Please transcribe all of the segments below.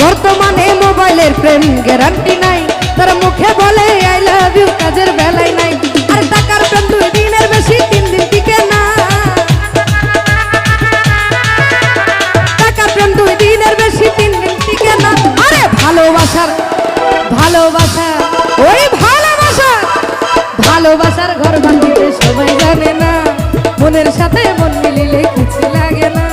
বর্তমানে মোবাইলের প্রেম গ্যারান্টি নাই, তারা মুখে বলে আই লাভ ইউ, কাজের বেলায় নাই। আর টাকার প্রেম 2 দিনের বেশি 3 দিন টিকে না, টাকার প্রেম 2 দিনের বেশি 3 দিন টিকে না। আরে ভালোবাসার ওই ভালোবাসার ঘর বাঁধিতে সবাই জানে না, মনের সাথে মন মিলিলে কিছু লাগে না।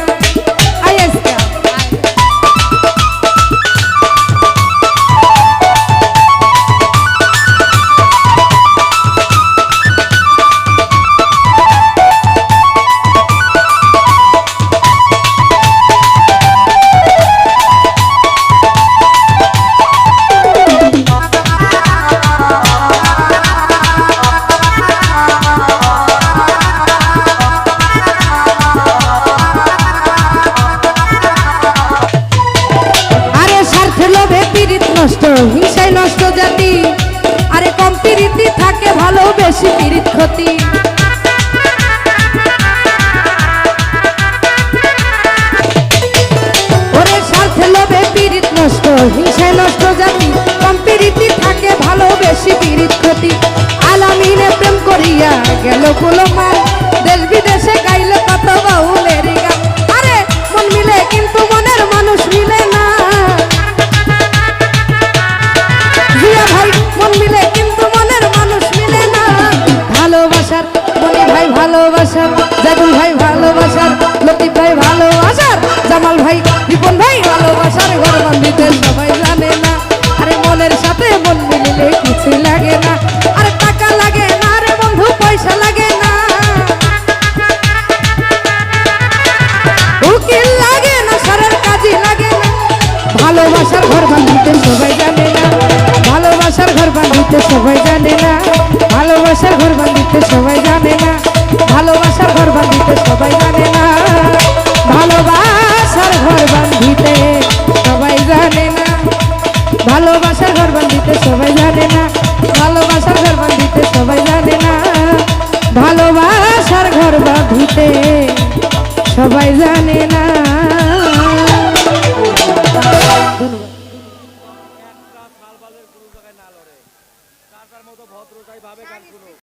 নষ্ট হিংসায় নষ্ট জাতি, আরে কম প্রীতি থাকে ভালো, বেশি প্রীত ক্ষতি। ওরে স্বার্থে লোভে প্রীত নষ্ট হিংসায় নষ্ট জাতি, কম প্রীতি থাকে ভালো, বেশি প্রীত ক্ষতি। আলামিনে প্রেম করিয়া গেল কুলমান, দেশ বিদেশে গাইল কত বাউলের গান। আরে মন মিলে কিন্তু মনের মানুষ মিলে না, ভাই মন মিলে কিন্তু মনের মানুষ মিলে না। ভালোবাসার মনি ভাই ভালোবাসার, জাদুল ভাই ভালোবাসার, লতিফ ভাই ভালোবাসার, জামাল ভাই রিপন ভাই ভালোবাসার ঘর বাঁধিতে সবাই জানে না। আরে মনের সাথে মন মিলিলে কিছু লাগে না, আরে টাকা লাগে না রে বন্ধু, পয়সা লাগে না, উকিল লাগে না, সরের কাজই লাগে না। ভালোবাসার ঘর বাঁধিতে সবাই জানে না, ভালোবাসার ঘর বাঁধিতে সবাই জানে না, ভালোবাসার ঘর বাঁধিতে সবাই জানে না, ভালোবাসার ঘর বাঁধিতে সবাই জানে না, ভালোবাসার ঘর বাঁধিতে সবাই জানে না, ভালোবাসার ঘর বাঁধিতে সবাই জানে না, ভালোবাসার ঘর বাঁধিতে সবাই জানে না, ভালোবাসার ঘর বাঁধিতে সবাই জানে না। মতো ভদ্রতাই ভাবে গান শুনো।